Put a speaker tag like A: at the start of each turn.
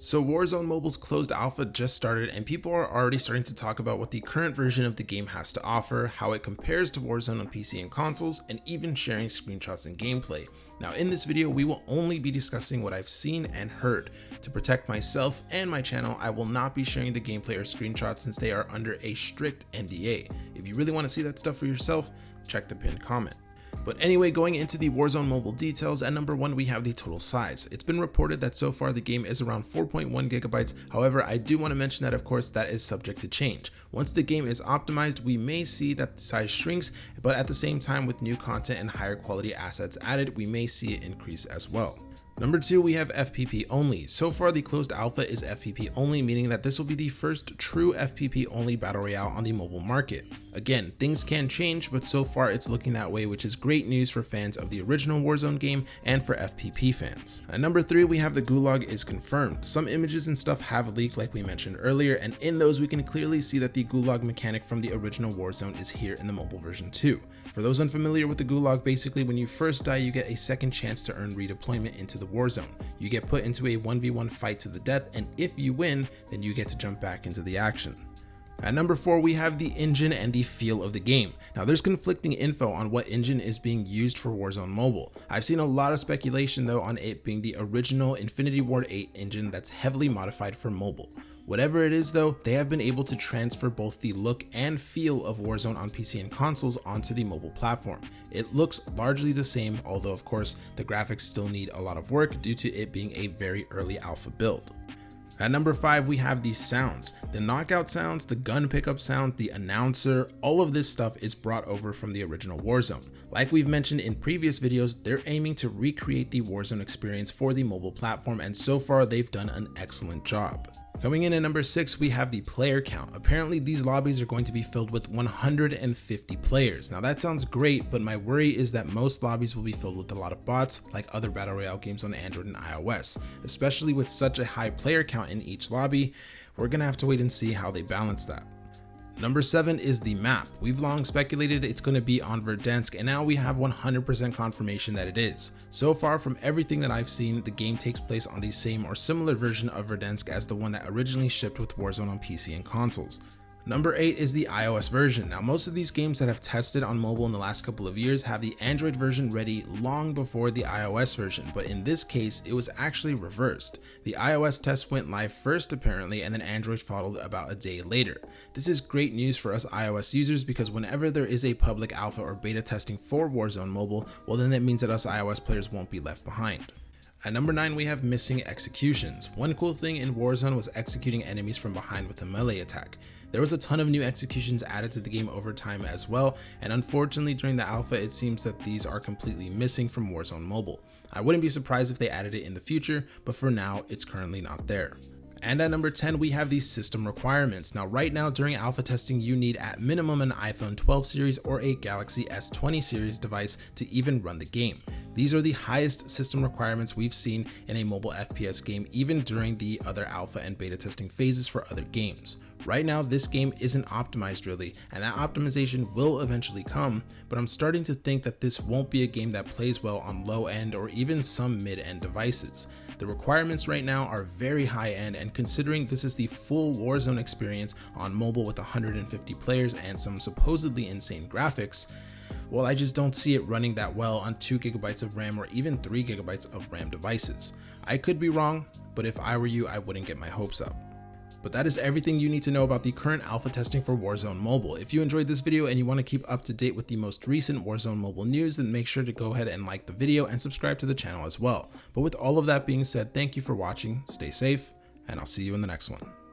A: So Warzone Mobile's closed alpha just started and people are already starting to talk about what the current version of the game has to offer, how it compares to Warzone on PC and consoles, and even sharing screenshots and gameplay. Now in this video we will only be discussing what I've seen and heard. To protect myself and my channel, I will not be sharing the gameplay or screenshots since they are under a strict NDA. If you really want to see that stuff for yourself, check the pinned comment. But anyway, going into the Warzone Mobile details, at number 1 we have the total size. It's been reported that so far the game is around 4.1 gigabytes. However, I do want to mention that of course that is subject to change. Once the game is optimized, we may see that the size shrinks, but at the same time with new content and higher quality assets added, we may see it increase as well. Number 2, we have FPP Only. So far the closed alpha is FPP Only, meaning that this will be the first true FPP Only Battle Royale on the mobile market. Again, things can change, but so far it's looking that way, which is great news for fans of the original Warzone game and for FPP fans. At number 3, we have the Gulag is confirmed. Some images and stuff have leaked like we mentioned earlier, and in those we can clearly see that the Gulag mechanic from the original Warzone is here in the mobile version too. For those unfamiliar with the Gulag, basically when you first die you get a second chance to earn redeployment into the Warzone. You get put into a 1v1 fight to the death, and if you win, then you get to jump back into the action. At number 4, we have the engine and the feel of the game. Now there's conflicting info on what engine is being used for Warzone Mobile. I've seen a lot of speculation though on it being the original Infinity Ward 8 engine that's heavily modified for mobile. Whatever it is though, they have been able to transfer both the look and feel of Warzone on PC and consoles onto the mobile platform. It looks largely the same, although of course the graphics still need a lot of work due to it being a very early alpha build. At number 5, we have these sounds. The knockout sounds, the gun pickup sounds, the announcer, all of this stuff is brought over from the original Warzone. Like we've mentioned in previous videos, they're aiming to recreate the Warzone experience for the mobile platform, and so far they've done an excellent job. Coming in at number 6, we have the player count. Apparently these lobbies are going to be filled with 150 players. Now that sounds great, but my worry is that most lobbies will be filled with a lot of bots like other Battle Royale games on Android and iOS. Especially with such a high player count in each lobby, we're gonna have to wait and see how they balance that. Number 7 is the map. We've long speculated it's going to be on Verdansk, and now we have 100% confirmation that it is. So far from everything that I've seen, the game takes place on the same or similar version of Verdansk as the one that originally shipped with Warzone on PC and consoles. Number 8 is the iOS version. Now most of these games that have tested on mobile in the last couple of years have the Android version ready long before the iOS version, but in this case it was actually reversed. The iOS test went live first apparently, and then Android followed about a day later. This is great news for us iOS users because whenever there is a public alpha or beta testing for Warzone Mobile, well then that means that us iOS players won't be left behind. At number 9, we have missing executions. One cool thing in Warzone was executing enemies from behind with a melee attack. There was a ton of new executions added to the game over time as well, and unfortunately during the alpha it seems that these are completely missing from Warzone Mobile. I wouldn't be surprised if they added it in the future, but for now it's currently not there. And at number 10, we have these system requirements. Now right now during alpha testing you need at minimum an iPhone 12 series or a Galaxy S20 series device to even run the game. These are the highest system requirements we've seen in a mobile FPS game, even during the other alpha and beta testing phases for other games. Right now this game isn't optimized really, and that optimization will eventually come, but I'm starting to think that this won't be a game that plays well on low end or even some mid end devices. The requirements right now are very high end, and considering this is the full Warzone experience on mobile with 150 players and some supposedly insane graphics, well I just don't see it running that well on 2 gigabytes of RAM or even 3 gigabytes of RAM devices. I could be wrong, but if I were you I wouldn't get my hopes up. But that is everything you need to know about the current alpha testing for Warzone Mobile. If you enjoyed this video and you want to keep up to date with the most recent Warzone Mobile news, then make sure to go ahead and like the video and subscribe to the channel as well. But with all of that being said, thank you for watching, stay safe, and I'll see you in the next one.